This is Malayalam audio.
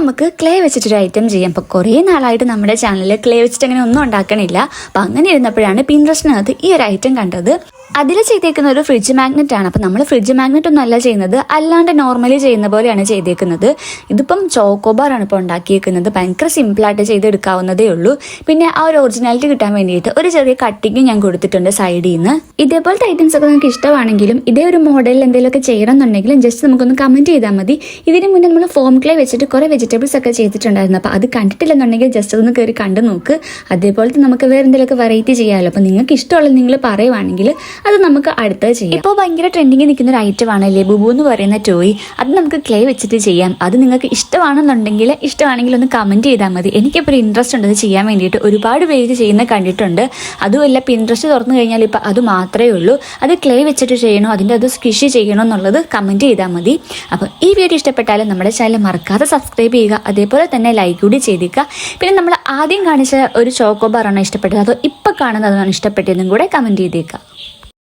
നമുക്ക് ക്ലേ വെച്ചിട്ടൊരു ഐറ്റം ചെയ്യാം. അപ്പോൾ കുറേ നാളായിട്ട് നമ്മുടെ ചാനലിൽ ക്ലേ വെച്ചിട്ട് അങ്ങനെ ഒന്നും ഉണ്ടാക്കണില്ല. അപ്പം അങ്ങനെ ഇരുന്നപ്പോഴാണ് പിൻട്രസ്റ്റിനകത്ത് ഈ ഒരു ഐറ്റം കണ്ടത്. അതിൽ ചെയ്തേക്കുന്ന ഒരു ഫ്രിഡ്ജ് മാഗ്നറ്റ് ആണ്. അപ്പം നമ്മൾ ഫ്രിഡ്ജ് മാഗ്നറ്റ് ഒന്നും അല്ല ചെയ്യുന്നത്, അല്ലാണ്ട് നോർമലി ചെയ്യുന്ന പോലെയാണ് ചെയ്തേക്കുന്നത്. ഇതിപ്പം ചോക്കോബാറാണ് ഇപ്പോൾ ഉണ്ടാക്കിയേക്കുന്നത്. ഭയങ്കര സിമ്പിളായിട്ട് ചെയ്തെടുക്കാവുന്നതേ ഉള്ളൂ. പിന്നെ ആ ഒരു ഒറിജിനാലിറ്റി കിട്ടാൻ വേണ്ടിയിട്ട് ഒരു ചെറിയ കട്ടിങ് ഞാൻ കൊടുത്തിട്ടുണ്ട് സൈഡിൽ നിന്ന്. ഇതേപോലത്തെ ഐറ്റംസ് ഒക്കെ നിങ്ങൾക്ക് ഇഷ്ടമാണെങ്കിലും ഇതേ ഒരു മോഡലിൽ എന്തെങ്കിലുമൊക്കെ ചെയ്യണം എന്നുണ്ടെങ്കിലും ജസ്റ്റ് നമുക്കൊന്ന് കമൻറ്റ് ചെയ്താൽ മതി. ഇതിന് മുന്നേ നമ്മൾ ഫോം ക്ലേ വെച്ചിട്ട് കുറേ വെജിറ്റബിൾസ് ഒക്കെ ചെയ്തിട്ടുണ്ടായിരുന്നു. അപ്പോൾ അത് കണ്ടിട്ടില്ലെന്നുണ്ടെങ്കിൽ ജസ്റ്റ് ഒന്ന് കയറി കണ്ടു നോക്ക്. അതേപോലത്തെ നമുക്ക് വേറെ എന്തെങ്കിലുമൊക്കെ വെറൈറ്റി ചെയ്യാമല്ലോ. അപ്പോൾ നിങ്ങൾക്ക് ഇഷ്ടമുള്ളത് നിങ്ങൾ പറയുവാണെങ്കിൽ അത് നമുക്ക് അടുത്തത് ചെയ്യാം. ഇപ്പോൾ ഭയങ്കര ട്രെൻഡിങ്ങിൽ നിൽക്കുന്ന ഒരു ഐറ്റമാണ് ലെബുബു എന്ന് പറയുന്ന ടോയ്. അത് നമുക്ക് ക്ലേ വെച്ചിട്ട് ചെയ്യാം. അത് നിങ്ങൾക്ക് ഇഷ്ടമാണെങ്കിൽ ഒന്ന് കമൻറ്റ് ചെയ്താൽ മതി. എനിക്കിപ്പോൾ ഒരു ഇൻട്രസ്റ്റ് ഉണ്ട് അത് ചെയ്യാൻ വേണ്ടിയിട്ട്. ഒരുപാട് പേര് ചെയ്യുന്നത് കണ്ടിട്ടുണ്ട്. അതുമല്ല പിൻട്രസ്റ്റ് തുറന്നു കഴിഞ്ഞാൽ ഇപ്പോൾ അത് മാത്രമേ ഉള്ളൂ. അത് ക്ലേ വെച്ചിട്ട് ചെയ്യണോ അതിൻ്റെ അത് സ്ക്വിഷ് ചെയ്യണോ എന്നുള്ളത് കമൻറ്റ് ചെയ്താൽ മതി. അപ്പോൾ ഈ വീഡിയോ ഇഷ്ടപ്പെട്ടാലും നമ്മുടെ ചാനൽ മറക്കാതെ സബ്സ്ക്രൈബ് ചെയ്യുക. അതേപോലെ തന്നെ ലൈക്ക് കൂടി ചെയ്തേക്കുക. പിന്നെ നമ്മൾ ആദ്യം കാണിച്ച ഒരു ചോക്കോബാറാണോ ഇഷ്ടപ്പെട്ടത് അതോ ഇപ്പോൾ കാണുന്നതാണ് ഇഷ്ടപ്പെട്ടതെന്നും കൂടെ കമൻറ്റ് ചെയ്തേക്കുക.